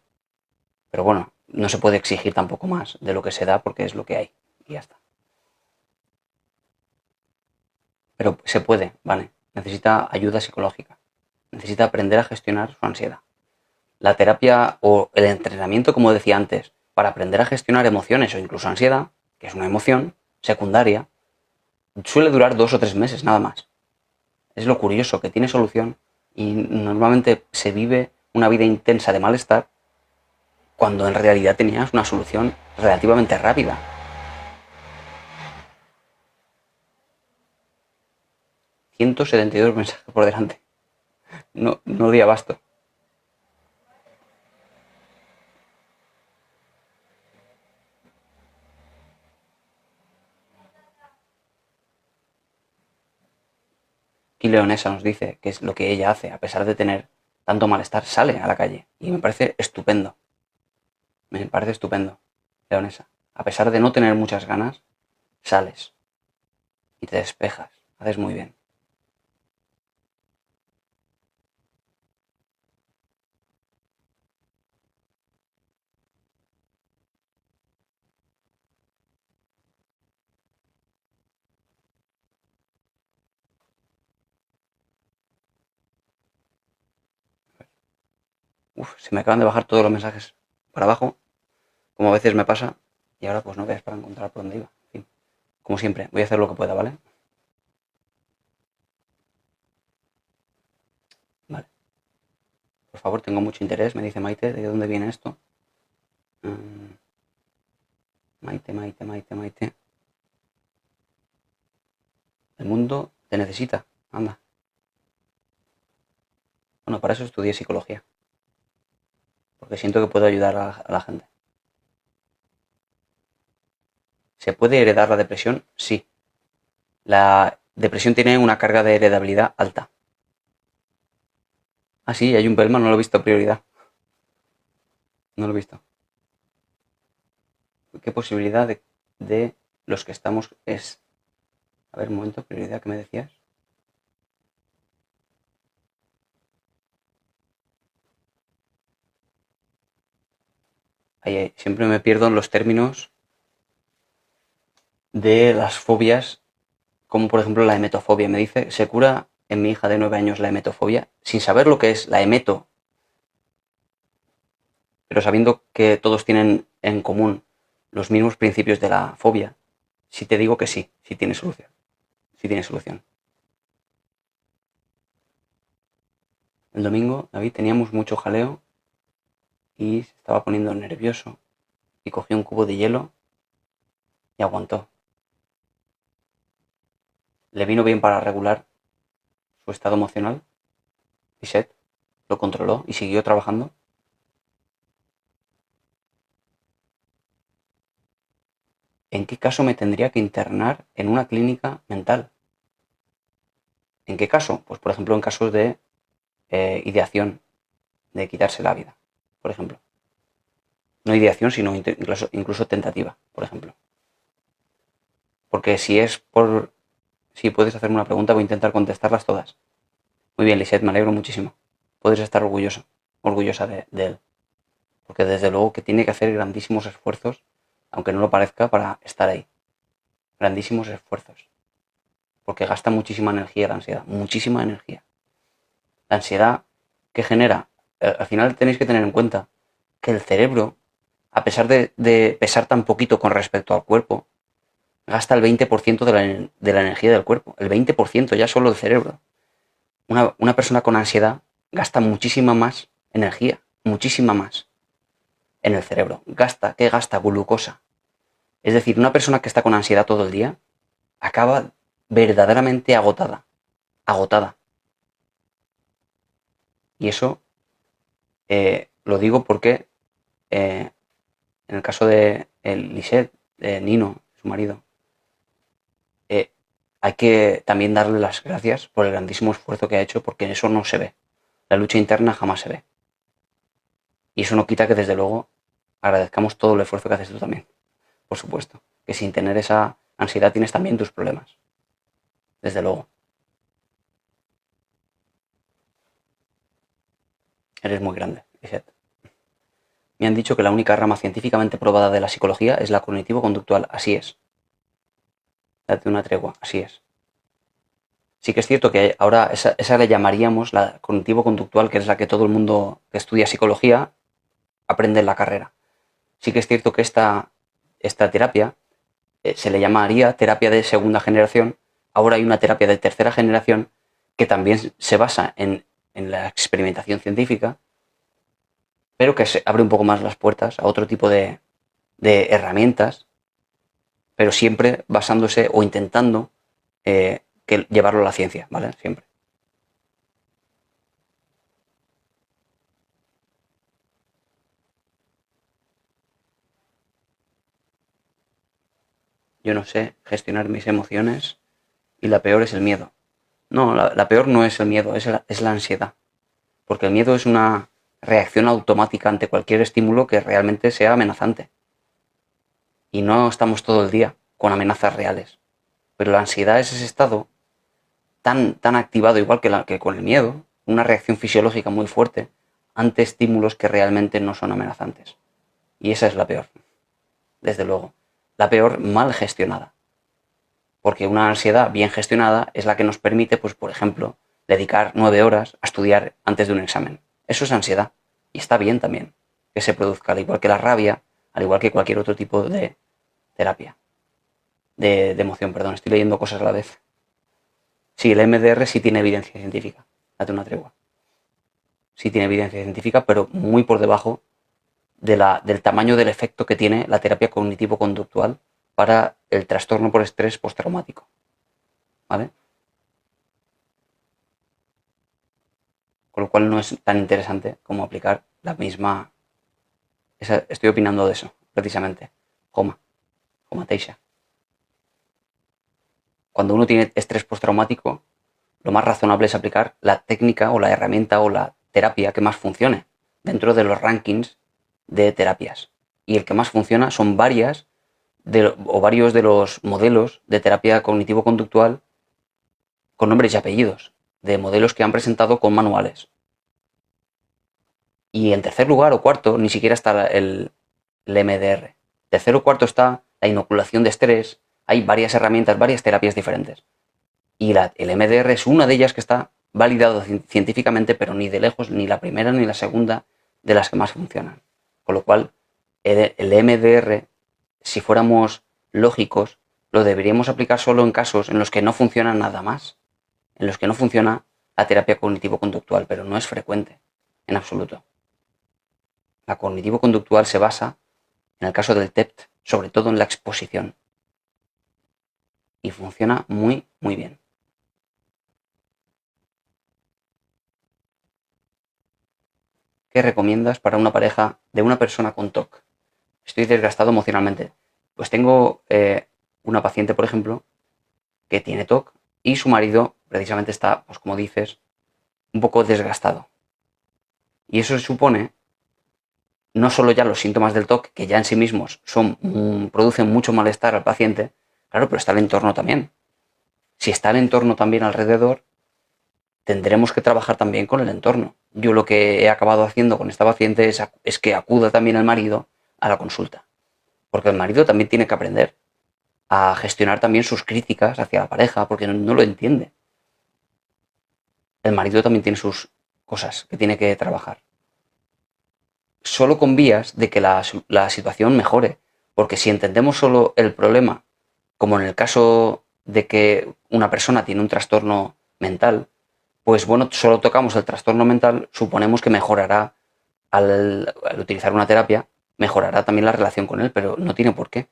Speaker 1: Pero bueno, no se puede exigir tampoco más de lo que se da porque es lo que hay. Y ya está. Pero se puede, ¿vale? Necesita ayuda psicológica. Necesita aprender a gestionar su ansiedad. La terapia o el entrenamiento, como decía antes, para aprender a gestionar emociones o incluso ansiedad, que es una emoción secundaria, suele durar 2 o 3 meses nada más. Es lo curioso, que tiene solución y normalmente se vive una vida intensa de malestar cuando en realidad tenías una solución relativamente rápida. 172 mensajes por delante. No di abasto. Y Leonesa nos dice que es lo que ella hace, a pesar de tener tanto malestar, sale a la calle. Y me parece estupendo. Me parece estupendo, Leonesa. A pesar de no tener muchas ganas, sales y te despejas. Haces muy bien. Uf, se me acaban de bajar todos los mensajes para abajo, como a veces me pasa, y ahora pues no veas para encontrar por dónde iba. En fin, como siempre, voy a hacer lo que pueda, ¿vale? Vale. Por favor, tengo mucho interés, me dice Maite, ¿de dónde viene esto? Maite. El mundo te necesita, anda. Bueno, para eso estudié psicología, porque siento que puedo ayudar a la gente. ¿Se puede heredar la depresión? Sí. La depresión tiene una carga de heredabilidad alta. Ah, sí, hay un Bellman, no lo he visto prioridad. No lo he visto. ¿Qué posibilidad de los que estamos es? A ver, un momento, prioridad, ¿qué me decías? Siempre me pierdo en los términos de las fobias, como por ejemplo la emetofobia. Me dice, se cura en mi hija de 9 años la emetofobia, sin saber lo que es la emeto, pero sabiendo que todos tienen en común los mismos principios de la fobia. Si te digo que sí, sí tiene solución. Sí tiene solución. El domingo, David, teníamos mucho jaleo y se estaba poniendo nervioso y cogió un cubo de hielo y aguantó. Le vino bien para regular su estado emocional. Lisette lo controló y siguió trabajando. ¿En qué caso me tendría que internar en una clínica mental? ¿En qué caso? Pues por ejemplo en casos de ideación, de quitarse la vida, por ejemplo. No ideación, sino incluso tentativa, por ejemplo. Porque si puedes hacerme una pregunta, voy a intentar contestarlas todas. Muy bien, Lisette, me alegro muchísimo. Puedes estar orgullosa de él. Porque desde luego que tiene que hacer grandísimos esfuerzos, aunque no lo parezca, para estar ahí. Grandísimos esfuerzos. Porque gasta muchísima energía la ansiedad, muchísima energía. La ansiedad que genera, al final tenéis que tener en cuenta que el cerebro, a pesar de pesar tan poquito con respecto al cuerpo, gasta el 20% de la energía del cuerpo. El 20% ya solo el cerebro. Una persona con ansiedad gasta muchísima más energía, muchísima más en el cerebro. ¿Qué gasta? Glucosa. Es decir, una persona que está con ansiedad todo el día acaba verdaderamente agotada. Agotada. Y eso lo digo porque en el caso de Lisette, de Nino, su marido, hay que también darle las gracias por el grandísimo esfuerzo que ha hecho, porque eso no se ve. La lucha interna jamás se ve. Y eso no quita que desde luego agradezcamos todo el esfuerzo que haces tú también. Por supuesto. Que sin tener esa ansiedad tienes también tus problemas. Desde luego. Eres muy grande, Lisette. Me han dicho que la única rama científicamente probada de la psicología es la cognitivo-conductual. Así es. Date una tregua. Así es. Sí que es cierto que ahora esa le llamaríamos la cognitivo-conductual, que es la que todo el mundo que estudia psicología aprende en la carrera. Sí que es cierto que esta terapia se le llamaría terapia de segunda generación. Ahora hay una terapia de tercera generación que también se basa en la experimentación científica, pero que se abre un poco más las puertas a otro tipo de herramientas, pero siempre basándose o intentando llevarlo a la ciencia, ¿vale? Siempre. Yo no sé gestionar mis emociones y la peor es el miedo. No, la peor no es el miedo, es la ansiedad. Porque el miedo es una reacción automática ante cualquier estímulo que realmente sea amenazante. Y no estamos todo el día con amenazas reales. Pero la ansiedad es ese estado tan activado, igual que con el miedo, una reacción fisiológica muy fuerte ante estímulos que realmente no son amenazantes. Y esa es la peor, desde luego. La peor mal gestionada. Porque una ansiedad bien gestionada es la que nos permite, pues por ejemplo, dedicar 9 horas a estudiar antes de un examen. Eso es ansiedad. Y está bien también que se produzca, al igual que la rabia, al igual que cualquier otro tipo de terapia. De emoción, perdón, estoy leyendo cosas a la vez. Sí, el MDR sí tiene evidencia científica. Date una tregua. Sí tiene evidencia científica, pero muy por debajo del tamaño del efecto que tiene la terapia cognitivo-conductual para el trastorno por estrés postraumático. ¿Vale? Con lo cual no es tan interesante como aplicar la misma... estoy opinando de eso, precisamente. Joma Teixa. Cuando uno tiene estrés postraumático, lo más razonable es aplicar la técnica o la herramienta o la terapia que más funcione dentro de los rankings de terapias. Y el que más funciona son varios de los modelos de terapia cognitivo-conductual con nombres y apellidos, de modelos que han presentado con manuales. Y en tercer lugar o cuarto ni siquiera está el MDR. Tercero o cuarto está la inoculación de estrés, hay varias herramientas, varias terapias diferentes. Y el MDR es una de ellas que está validado científicamente, pero ni de lejos, ni la primera ni la segunda de las que más funcionan. Con lo cual, el MDR, si fuéramos lógicos, lo deberíamos aplicar solo en casos en los que no funciona nada más, en los que no funciona la terapia cognitivo-conductual, pero no es frecuente, en absoluto. La cognitivo-conductual se basa, en el caso del TEPT, sobre todo en la exposición. Y funciona muy, muy bien. ¿Qué recomiendas para una pareja de una persona con TOC? Estoy desgastado emocionalmente. Pues tengo una paciente, por ejemplo, que tiene TOC y su marido precisamente está, pues como dices, un poco desgastado. Y eso supone no solo ya los síntomas del TOC, que ya en sí mismos producen mucho malestar al paciente, claro, pero está el entorno también. Si está el entorno también alrededor, tendremos que trabajar también con el entorno. Yo lo que he acabado haciendo con esta paciente es que acuda también el marido a la consulta. Porque el marido también tiene que aprender a gestionar también sus críticas hacia la pareja, porque no lo entiende. El marido también tiene sus cosas que tiene que trabajar. Solo con vías de que la situación mejore. Porque si entendemos solo el problema, como en el caso de que una persona tiene un trastorno mental, pues bueno, solo tocamos el trastorno mental, suponemos que mejorará al utilizar una terapia, mejorará también la relación con él, pero no tiene por qué.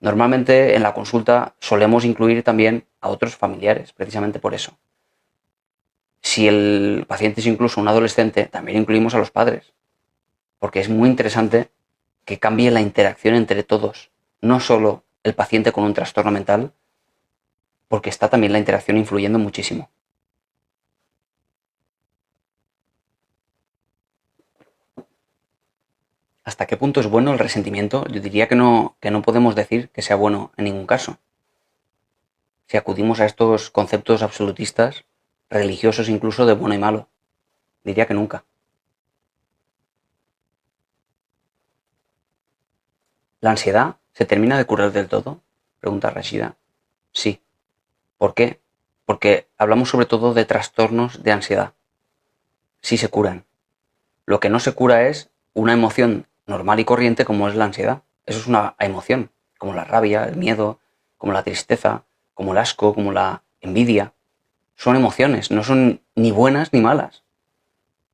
Speaker 1: Normalmente en la consulta solemos incluir también a otros familiares, precisamente por eso. Si el paciente es incluso un adolescente, también incluimos a los padres, porque es muy interesante que cambie la interacción entre todos, no solo el paciente con un trastorno mental, porque está también la interacción influyendo muchísimo. ¿Hasta qué punto es bueno el resentimiento? Yo diría que no podemos decir que sea bueno en ningún caso. Si acudimos a estos conceptos absolutistas, religiosos incluso, de bueno y malo, diría que nunca. ¿La ansiedad se termina de curar del todo? Pregunta Rashida. Sí. ¿Por qué? Porque hablamos sobre todo de trastornos de ansiedad. Sí se curan. Lo que no se cura es una emoción normal y corriente como es la ansiedad. Eso es una emoción, como la rabia, el miedo, como la tristeza, como el asco, como la envidia. Son emociones, no son ni buenas ni malas.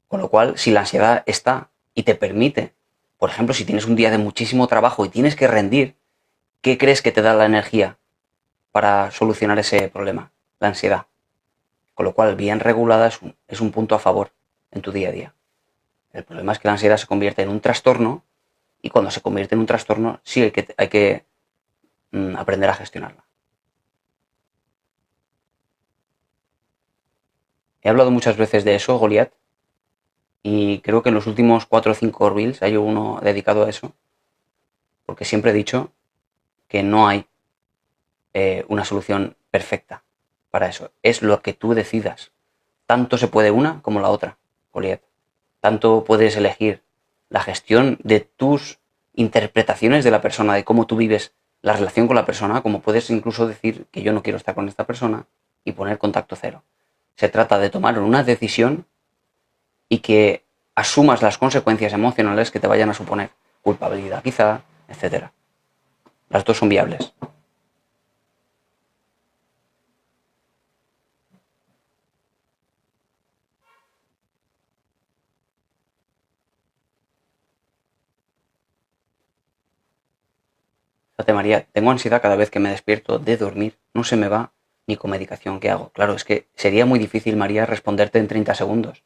Speaker 1: Con lo cual, si la ansiedad está y te permite, por ejemplo, si tienes un día de muchísimo trabajo y tienes que rendir, ¿qué crees que te da la energía para solucionar ese problema? La ansiedad. Con lo cual, bien regulada es un punto a favor en tu día a día. El problema es que la ansiedad se convierte en un trastorno y cuando se convierte en un trastorno sí hay que aprender a gestionarla. He hablado muchas veces de eso, Goliat, y creo que en los últimos 4 o 5 reels hay uno dedicado a eso, porque siempre he dicho que no hay una solución perfecta para eso. Es lo que tú decidas. Tanto se puede una como la otra, Goliat. Tanto puedes elegir la gestión de tus interpretaciones de la persona, de cómo tú vives la relación con la persona, como puedes incluso decir que yo no quiero estar con esta persona y poner contacto cero. Se trata de tomar una decisión y que asumas las consecuencias emocionales que te vayan a suponer. Culpabilidad quizá, etc. Las dos son viables. Fíjate, María, tengo ansiedad cada vez que me despierto de dormir, no se me va ni con medicación. ¿Qué hago? Claro, es que sería muy difícil, María, responderte en 30 segundos.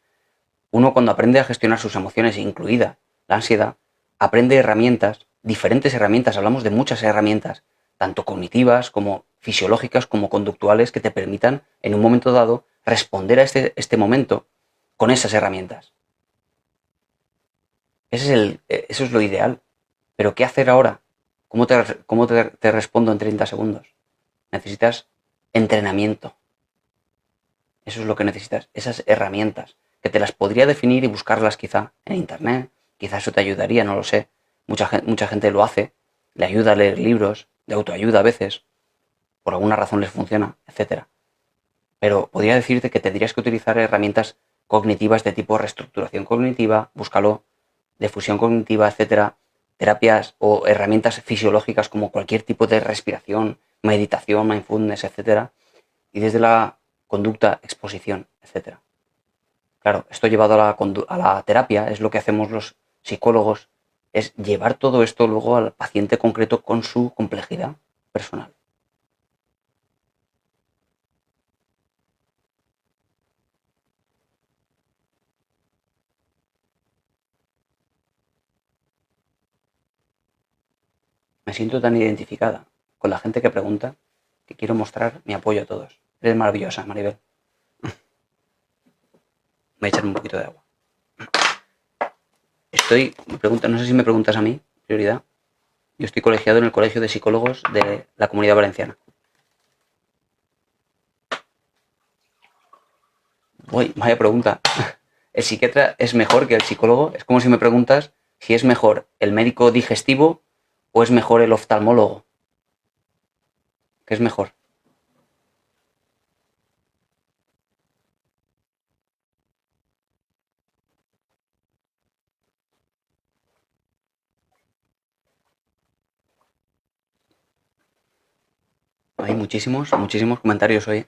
Speaker 1: Uno cuando aprende a gestionar sus emociones, incluida la ansiedad, aprende herramientas, diferentes herramientas, hablamos de muchas herramientas, tanto cognitivas como fisiológicas como conductuales, que te permitan en un momento dado responder a este momento con esas herramientas. Eso es lo ideal. Pero ¿qué hacer ahora? ¿Cómo te respondo en 30 segundos? Necesitas entrenamiento. Eso es lo que necesitas, esas herramientas, que te las podría definir y buscarlas quizá en internet, quizá eso te ayudaría, no lo sé. Mucha gente lo hace, le ayuda a leer libros de autoayuda a veces, por alguna razón les funciona, etcétera. Pero podría decirte que tendrías que utilizar herramientas cognitivas de tipo reestructuración cognitiva, búscalo, de fusión cognitiva, etcétera, terapias o herramientas fisiológicas como cualquier tipo de respiración, meditación, mindfulness, etcétera, y desde la conducta, exposición, etcétera. Claro, esto llevado a la terapia es lo que hacemos los psicólogos, es llevar todo esto luego al paciente concreto con su complejidad personal. Me siento tan identificada con la gente que pregunta que quiero mostrar mi apoyo a todos. Eres maravillosa, Maribel. Voy a echarme un poquito de agua. No sé si me preguntas a mí, prioridad. Yo estoy colegiado en el Colegio de Psicólogos de la Comunidad Valenciana. Uy, vaya pregunta. ¿El psiquiatra es mejor que el psicólogo? Es como si me preguntas si es mejor el médico digestivo o es mejor el oftalmólogo. ¿Qué es mejor? Hay muchísimos comentarios hoy.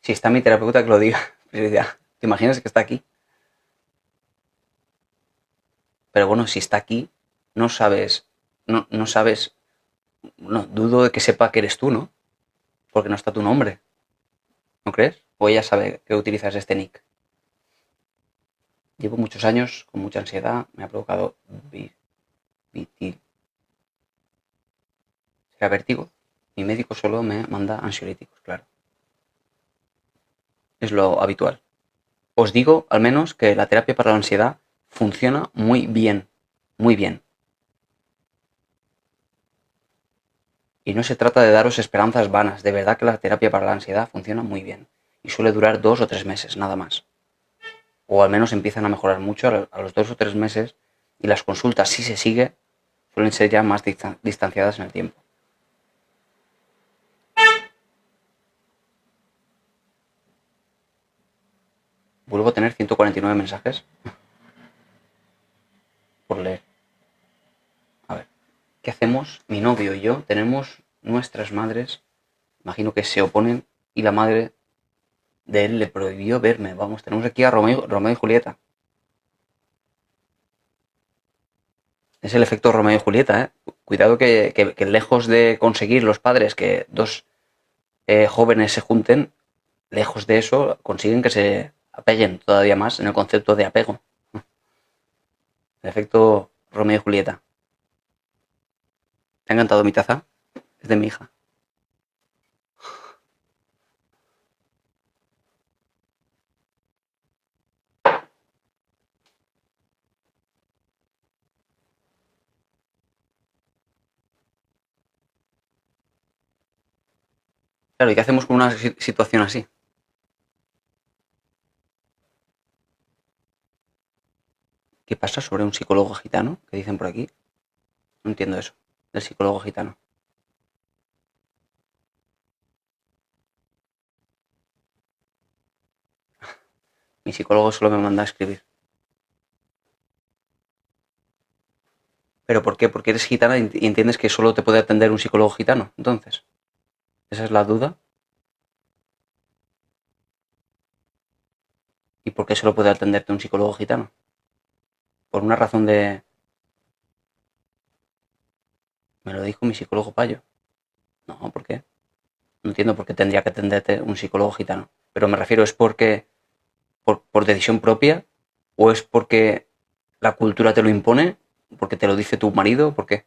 Speaker 1: Si está mi terapeuta, que lo diga. ¿Te imaginas que está aquí? Pero bueno, si está aquí, no sabes, no sabes, no, dudo de que sepa que eres tú, ¿no? Porque no está tu nombre, ¿no crees? O ella sabe que utilizas este nick. Llevo muchos años con mucha ansiedad, me ha provocado ¿será vértigo? Mi médico solo me manda ansiolíticos, claro. Es lo habitual. Os digo, al menos, que la terapia para la ansiedad funciona muy bien. Muy bien. Y no se trata de daros esperanzas vanas. De verdad que la terapia para la ansiedad funciona muy bien. Y suele durar 2 o 3 meses, nada más. O al menos empiezan a mejorar mucho a los 2 o 3 meses. Y las consultas, si se sigue, suelen ser ya más distanciadas en el tiempo. Vuelvo a tener 149 mensajes por leer. A ver, ¿qué hacemos? Mi novio y yo tenemos nuestras madres, imagino que se oponen, y la madre de él le prohibió verme. Vamos, tenemos aquí a Romeo y Julieta. Es el efecto Romeo y Julieta, ¿eh? Cuidado que lejos de conseguir los padres que dos jóvenes se junten, lejos de eso consiguen que se apeguen todavía más en el concepto de apego. El efecto Romeo y Julieta. ¿Te ha encantado mi taza? Es de mi hija. Claro, ¿y qué hacemos con una situación así? ¿Qué pasa sobre un psicólogo gitano? ¿Qué dicen por aquí? No entiendo eso, del psicólogo gitano. Mi psicólogo solo me manda a escribir. ¿Pero por qué? Porque eres gitana y entiendes que solo te puede atender un psicólogo gitano, entonces. ¿Esa es la duda? ¿Y por qué solo puede atenderte un psicólogo gitano? Por una razón de... Me lo dijo mi psicólogo payo. No, ¿por qué? No entiendo por qué tendría que atenderte un psicólogo gitano. Pero me refiero, ¿es porque por decisión propia? ¿O es porque la cultura te lo impone? ¿Porque te lo dice tu marido? ¿Por qué?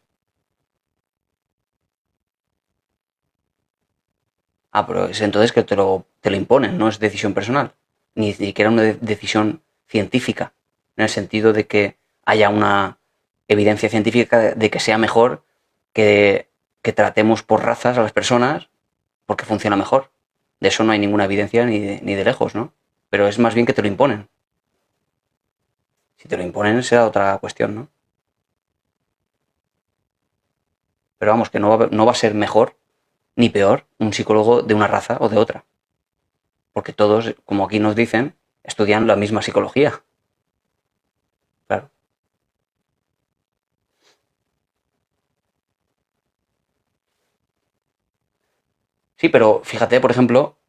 Speaker 1: Ah, pero es entonces que te lo imponen, no es decisión personal. Ni siquiera una decisión científica. En el sentido de que haya una evidencia científica de que sea mejor que tratemos por razas a las personas porque funciona mejor. De eso no hay ninguna evidencia ni de lejos, ¿no? Pero es más bien que te lo imponen. Si te lo imponen será otra cuestión, ¿no? Pero vamos, que no va a ser mejor ni peor un psicólogo de una raza o de otra. Porque todos, como aquí nos dicen, estudian la misma psicología. Claro. Sí, pero fíjate, por ejemplo,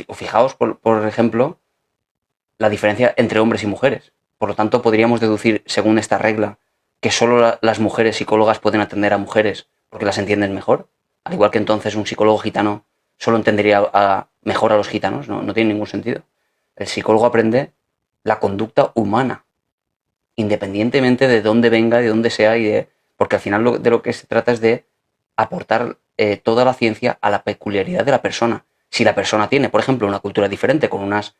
Speaker 1: o fijaos, por ejemplo, la diferencia entre hombres y mujeres. Por lo tanto, podríamos deducir, según esta regla, que solo las mujeres psicólogas pueden atender a mujeres porque las entienden mejor. Al igual que entonces un psicólogo gitano solo entendería mejor a los gitanos. No, no tiene ningún sentido. El psicólogo aprende la conducta humana, independientemente de dónde venga, de dónde sea, porque al final de lo que se trata es de aportar toda la ciencia a la peculiaridad de la persona. Si la persona tiene, por ejemplo, una cultura diferente, con unas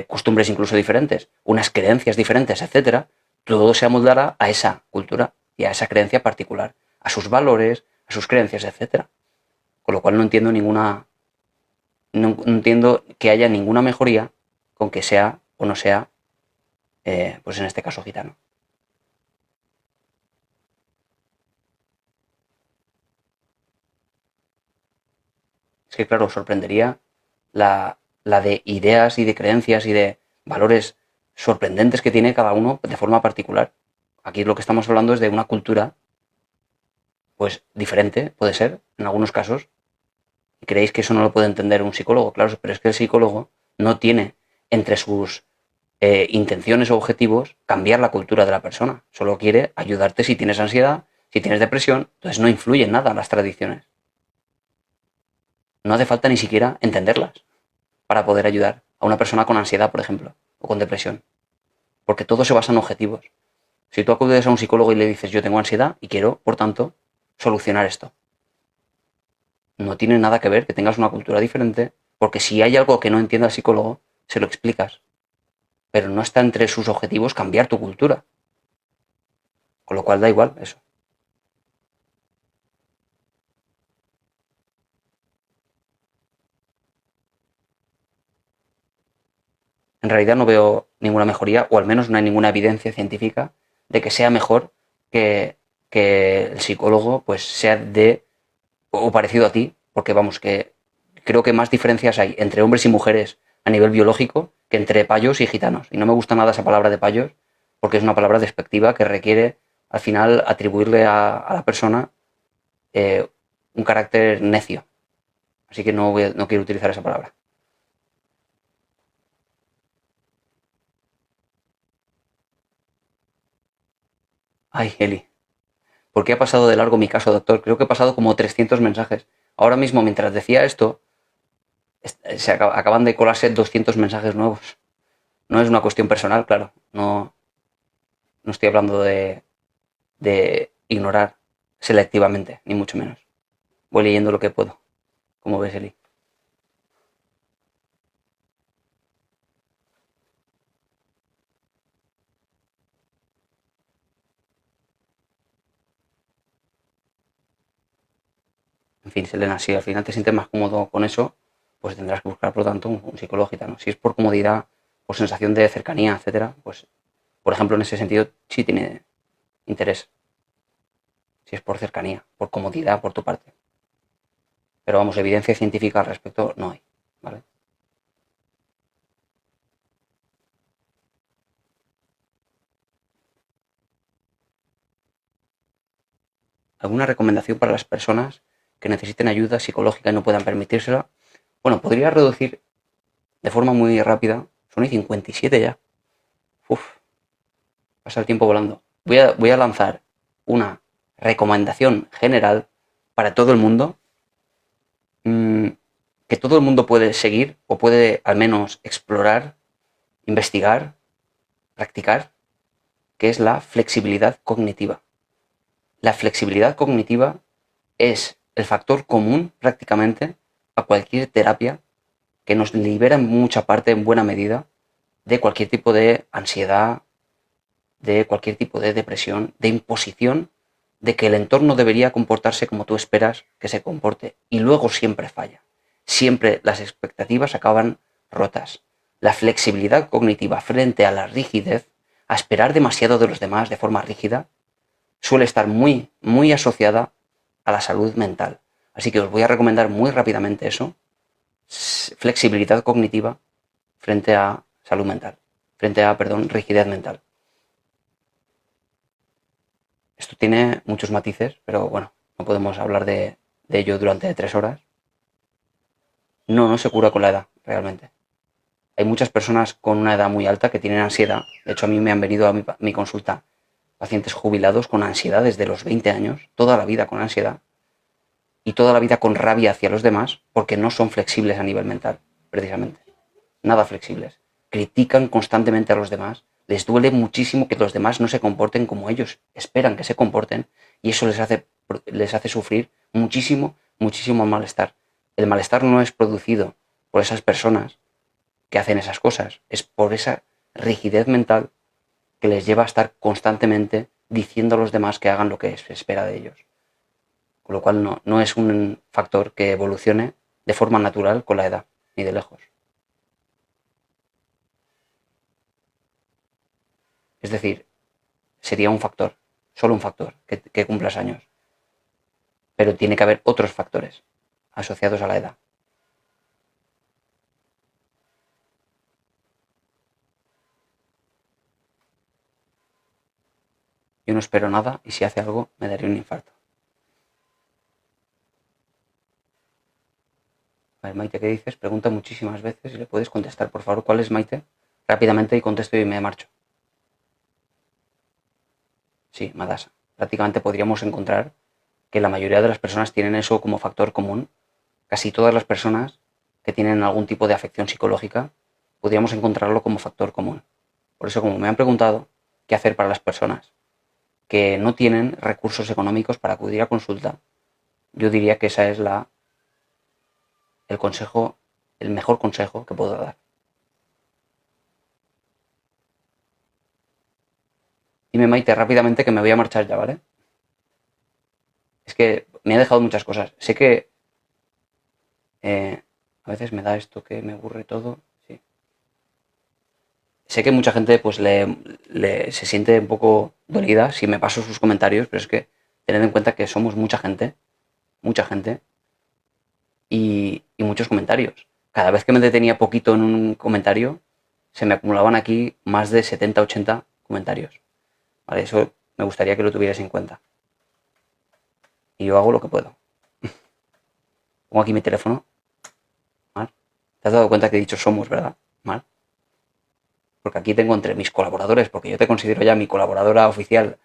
Speaker 1: costumbres incluso diferentes, unas creencias diferentes, etcétera, todo se amoldará a esa cultura y a esa creencia particular, a sus valores, a sus creencias, etcétera. Con lo cual no entiendo que haya ninguna mejoría con que sea o no sea, pues en este caso gitano. Es que claro, sorprendería la de ideas y de creencias y de valores sorprendentes que tiene cada uno de forma particular. Aquí lo que estamos hablando es de una cultura, pues diferente, puede ser, en algunos casos. ¿Y creéis que eso no lo puede entender un psicólogo? Claro, pero es que el psicólogo no tiene entre sus intenciones o objetivos cambiar la cultura de la persona. Solo quiere ayudarte si tienes ansiedad, si tienes depresión, entonces no influye en nada las tradiciones. No hace falta ni siquiera entenderlas para poder ayudar a una persona con ansiedad, por ejemplo, o con depresión. Porque todo se basa en objetivos. Si tú acudes a un psicólogo y le dices yo tengo ansiedad y quiero, por tanto, solucionar esto. No tiene nada que ver que tengas una cultura diferente, porque si hay algo que no entienda el psicólogo, se lo explicas. Pero no está entre sus objetivos cambiar tu cultura. Con lo cual da igual eso. En realidad no veo ninguna mejoría, o al menos no hay ninguna evidencia científica de que sea mejor que el psicólogo pues sea de o parecido a ti, porque vamos, que creo que más diferencias hay entre hombres y mujeres a nivel biológico que entre payos y gitanos. Y no me gusta nada esa palabra de payos, porque es una palabra despectiva que requiere al final atribuirle a la persona eh, un carácter necio. Así que no quiero utilizar esa palabra. Ay, Eli, ¿por qué ha pasado de largo mi caso, doctor? Creo que he pasado como 300 mensajes. Ahora mismo, mientras decía esto, acaban de colarse 200 mensajes nuevos. No es una cuestión personal, claro. No estoy hablando de ignorar selectivamente, ni mucho menos. Voy leyendo lo que puedo, como ves, Eli. En fin, Selena, si al final te sientes más cómodo con eso, pues tendrás que buscar, por lo tanto, un psicólogo gitano. Si es por comodidad, por sensación de cercanía, etcétera, pues, por ejemplo, en ese sentido, sí tiene interés. Si es por cercanía, por comodidad, por tu parte. Pero vamos, evidencia científica al respecto no hay, ¿vale? ¿Alguna recomendación para las personas que necesiten ayuda psicológica y no puedan permitírsela? Bueno, podría reducir de forma muy rápida. Son y 57 ya. Uf, pasa el tiempo volando. Voy a lanzar una recomendación general para todo el mundo, mmm, que todo el mundo puede seguir o puede al menos explorar, investigar, practicar, que es la flexibilidad cognitiva. La flexibilidad cognitiva es el factor común prácticamente a cualquier terapia que nos libera en mucha parte, en buena medida, de cualquier tipo de ansiedad, de cualquier tipo de depresión, de imposición, de que el entorno debería comportarse como tú esperas que se comporte. Y luego siempre falla. Siempre las expectativas acaban rotas. La flexibilidad cognitiva frente a la rigidez a esperar demasiado de los demás de forma rígida, suele estar muy, muy asociada a la salud mental. Así que os voy a recomendar muy rápidamente eso. Flexibilidad cognitiva frente a salud mental. Frente a, rigidez mental. Esto tiene muchos matices, pero bueno, no podemos hablar de ello durante 3 horas. No se cura con la edad, realmente. Hay muchas personas con una edad muy alta que tienen ansiedad. De hecho, a mí me han venido a mi consulta pacientes jubilados con ansiedad desde los 20 años, toda la vida con ansiedad, y toda la vida con rabia hacia los demás, porque no son flexibles a nivel mental, precisamente. Nada flexibles. Critican constantemente a los demás, les duele muchísimo que los demás no se comporten como ellos esperan que se comporten, y eso les hace sufrir muchísimo, muchísimo malestar. El malestar no es producido por esas personas que hacen esas cosas, es por esa rigidez mental que les lleva a estar constantemente diciendo a los demás que hagan lo que se espera de ellos. Con lo cual no es un factor que evolucione de forma natural con la edad, ni de lejos. Es decir, sería un factor, solo un factor, que cumplas años. Pero tiene que haber otros factores asociados a la edad. Yo no espero nada y si hace algo me daría un infarto. A ver, Maite, ¿qué dices? Pregunta muchísimas veces y le puedes contestar, por favor. ¿Cuál es, Maite? Rápidamente y contesto y me marcho. Sí, Madasa. Prácticamente podríamos encontrar que la mayoría de las personas tienen eso como factor común. Casi todas las personas que tienen algún tipo de afección psicológica podríamos encontrarlo como factor común. Por eso, como me han preguntado qué hacer para las personas que no tienen recursos económicos para acudir a consulta, yo diría que esa es el mejor consejo que puedo dar. Dime, Maite, rápidamente que me voy a marchar ya, ¿vale? Es que me ha dejado muchas cosas. Sé que a veces me da esto que me aburre todo. Sí. Sé que mucha gente pues se siente un poco dolida si me paso sus comentarios, pero es que tened en cuenta que somos mucha gente y muchos comentarios. Cada vez que me detenía poquito en un comentario, se me acumulaban aquí más de 70, 80 comentarios. ¿Vale? Eso me gustaría que lo tuvierais en cuenta. Y yo hago lo que puedo. Pongo aquí mi teléfono. ¿Mal? ¿Te has dado cuenta que he dicho somos, verdad? ¿Mal? Porque aquí tengo entre mis colaboradores, porque yo te considero ya mi colaboradora oficial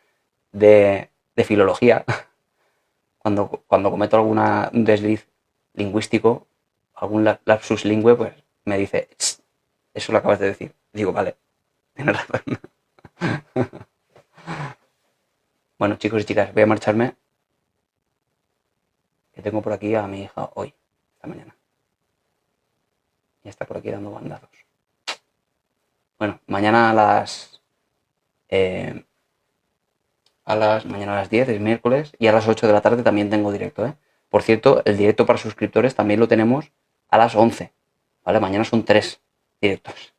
Speaker 1: de filología. Cuando cometo un desliz lingüístico, algún lapsus lingüe, pues me dice, eso lo acabas de decir. Digo, vale, tienes razón. Bueno, chicos y chicas, voy a marcharme, que tengo por aquí a mi hija hoy, esta mañana. Y está por aquí dando bandazos. Bueno, mañana mañana a las 10 es miércoles y a las 8 de la tarde también tengo directo, ¿eh? Por cierto, el directo para suscriptores también lo tenemos a las 11, ¿vale? Mañana son 3 directos,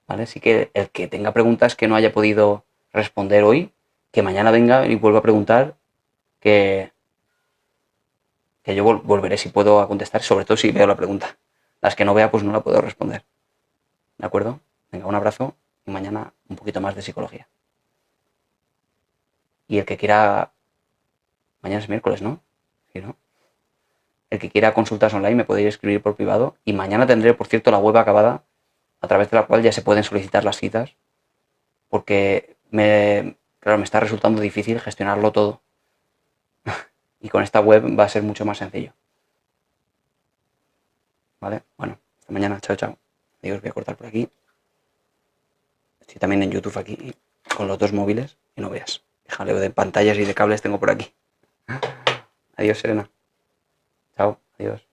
Speaker 1: ¿vale? Así que el que tenga preguntas que no haya podido responder hoy, que mañana venga y vuelva a preguntar, que yo volveré si puedo a contestar, sobre todo si veo la pregunta. Las que no vea, pues no la puedo responder. ¿De acuerdo? Venga, un abrazo y mañana un poquito más de psicología. Y el que quiera... Mañana es miércoles, ¿no? Sí, ¿no? El que quiera consultas online me puede ir a escribir por privado. Y mañana tendré, por cierto, la web acabada, a través de la cual ya se pueden solicitar las citas. Porque me está resultando difícil gestionarlo todo. Y con esta web va a ser mucho más sencillo. ¿Vale? Bueno, hasta mañana. Chao, chao. Adiós, voy a cortar por aquí. Estoy también en YouTube aquí con los 2 móviles y no veas. Jaleo de pantallas y de cables tengo por aquí. Adiós, Serena. Chao, adiós.